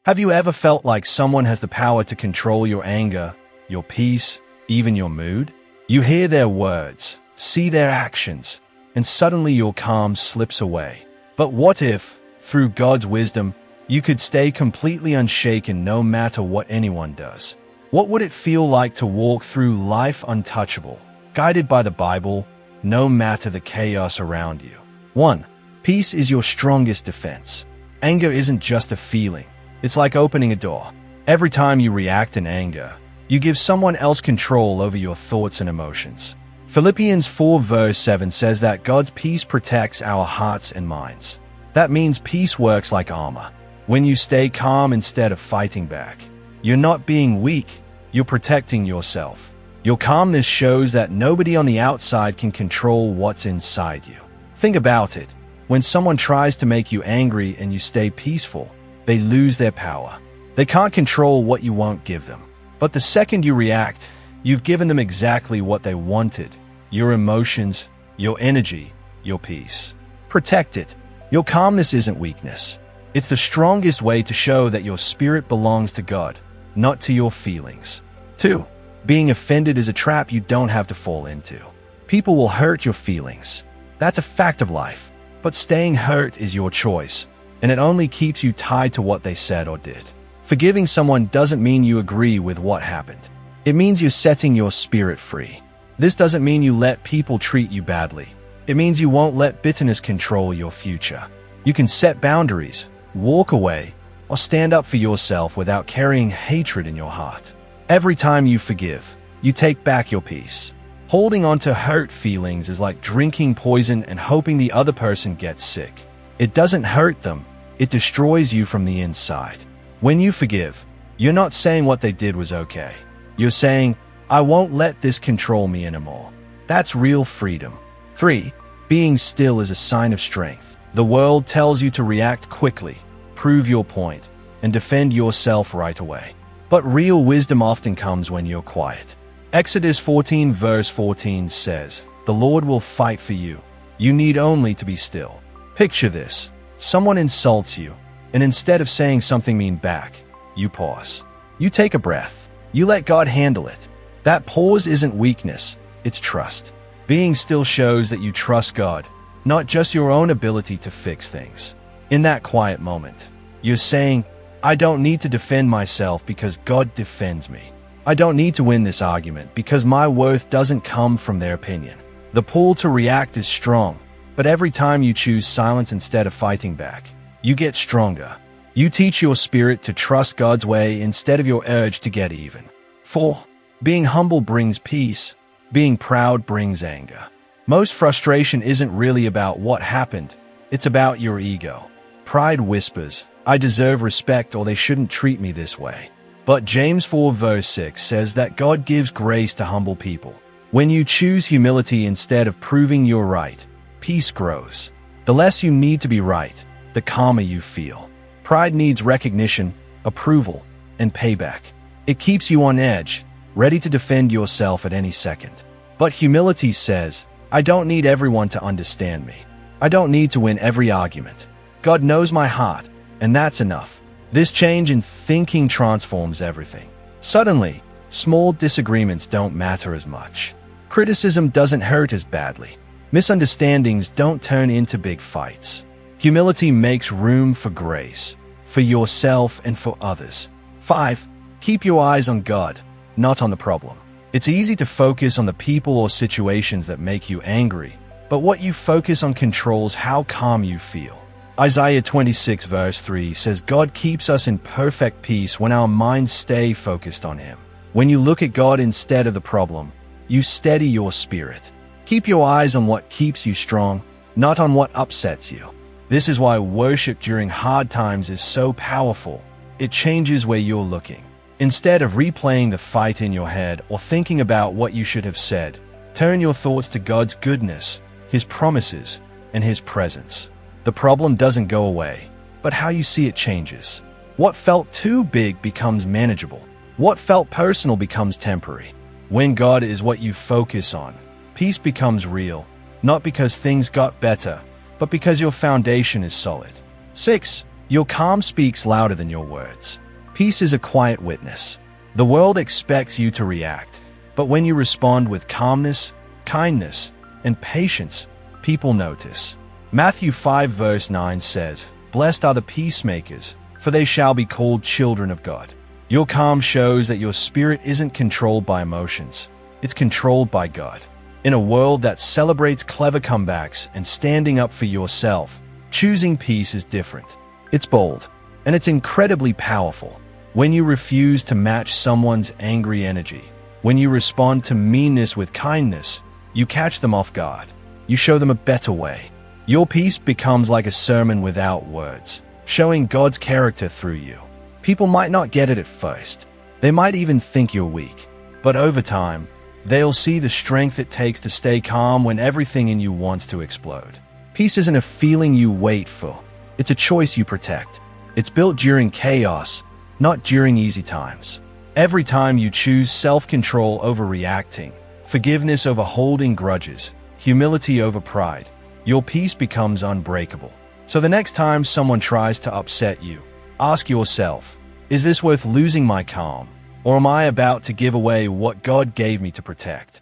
Have you ever felt like someone has the power to control your anger, your peace, even your mood? You hear their words, see their actions, and suddenly your calm slips away. But what if, through God's wisdom, you could stay completely unshaken no matter what anyone does? What would it feel like to walk through life untouchable, guided by the Bible, no matter the chaos around you? 1. Peace is your strongest defense. Anger isn't just a feeling. It's like opening a door. Every time you react in anger, you give someone else control over your thoughts and emotions. Philippians 4 verse 7 says that God's peace protects our hearts and minds. That means peace works like armor. When you stay calm instead of fighting back, you're not being weak, you're protecting yourself. Your calmness shows that nobody on the outside can control what's inside you. Think about it. When someone tries to make you angry and you stay peaceful, they lose their power. They can't control what you won't give them. But the second you react, you've given them exactly what they wanted: your emotions, your energy, your peace. Protect it. Your calmness isn't weakness. It's the strongest way to show that your spirit belongs to God, not to your feelings. 2. Being offended is a trap you don't have to fall into. People will hurt your feelings. That's a fact of life. But staying hurt is your choice, and it only keeps you tied to what they said or did. Forgiving someone doesn't mean you agree with what happened. It means you're setting your spirit free. This doesn't mean you let people treat you badly. It means you won't let bitterness control your future. You can set boundaries, walk away, or stand up for yourself without carrying hatred in your heart. Every time you forgive, you take back your peace. Holding on to hurt feelings is like drinking poison and hoping the other person gets sick. It doesn't hurt them. It destroys you from the inside. When you forgive, you're not saying what they did was okay. You're saying, I won't let this control me anymore. That's real freedom. 3. Being still is a sign of strength. The world tells you to react quickly, prove your point, and defend yourself right away. But real wisdom often comes when you're quiet. Exodus 14 verse 14 says, "The Lord will fight for you. You need only to be still." Picture this. Someone insults you, and instead of saying something mean back, you pause. You take a breath. You let God handle it. That pause isn't weakness, it's trust. Being still shows that you trust God, not just your own ability to fix things. In that quiet moment, you're saying, I don't need to defend myself because God defends me. I don't need to win this argument because my worth doesn't come from their opinion. The pull to react is strong, but every time you choose silence instead of fighting back, you get stronger. You teach your spirit to trust God's way instead of your urge to get even. 4. Being humble brings peace. Being proud brings anger. Most frustration isn't really about what happened. It's about your ego. Pride whispers, I deserve respect or they shouldn't treat me this way. But James 4 verse 6 says that God gives grace to humble people. When you choose humility instead of proving you're right, peace grows. The less you need to be right, the calmer you feel. Pride needs recognition, approval, and payback. It keeps you on edge, ready to defend yourself at any second. But humility says, I don't need everyone to understand me. I don't need to win every argument. God knows my heart, and that's enough. This change in thinking transforms everything. Suddenly, small disagreements don't matter as much. Criticism doesn't hurt as badly. Misunderstandings don't turn into big fights. Humility makes room for grace, for yourself and for others. 5. Keep your eyes on God, not on the problem. It's easy to focus on the people or situations that make you angry, but what you focus on controls how calm you feel. Isaiah 26 verse 3 says God keeps us in perfect peace when our minds stay focused on Him. When you look at God instead of the problem, you steady your spirit. Keep your eyes on what keeps you strong, not on what upsets you. This is why worship during hard times is so powerful. It changes where you're looking. Instead of replaying the fight in your head or thinking about what you should have said, turn your thoughts to God's goodness, His promises, and His presence. The problem doesn't go away, but how you see it changes. What felt too big becomes manageable. What felt personal becomes temporary. When God is what you focus on, peace becomes real, not because things got better, but because your foundation is solid. 6. Your calm speaks louder than your words. Peace is a quiet witness. The world expects you to react, but when you respond with calmness, kindness, and patience, people notice. Matthew 5 verse 9 says, "Blessed are the peacemakers, for they shall be called children of God." Your calm shows that your spirit isn't controlled by emotions. It's controlled by God. In a world that celebrates clever comebacks and standing up for yourself, choosing peace is different. It's bold, and it's incredibly powerful. When you refuse to match someone's angry energy, when you respond to meanness with kindness, you catch them off guard. You show them a better way. Your peace becomes like a sermon without words, showing God's character through you. People might not get it at first. They might even think you're weak. But over time, they'll see the strength it takes to stay calm when everything in you wants to explode. Peace isn't a feeling you wait for. It's a choice you protect. It's built during chaos, not during easy times. Every time you choose self-control over reacting, forgiveness over holding grudges, humility over pride, your peace becomes unbreakable. So the next time someone tries to upset you, ask yourself, is this worth losing my calm, or am I about to give away what God gave me to protect?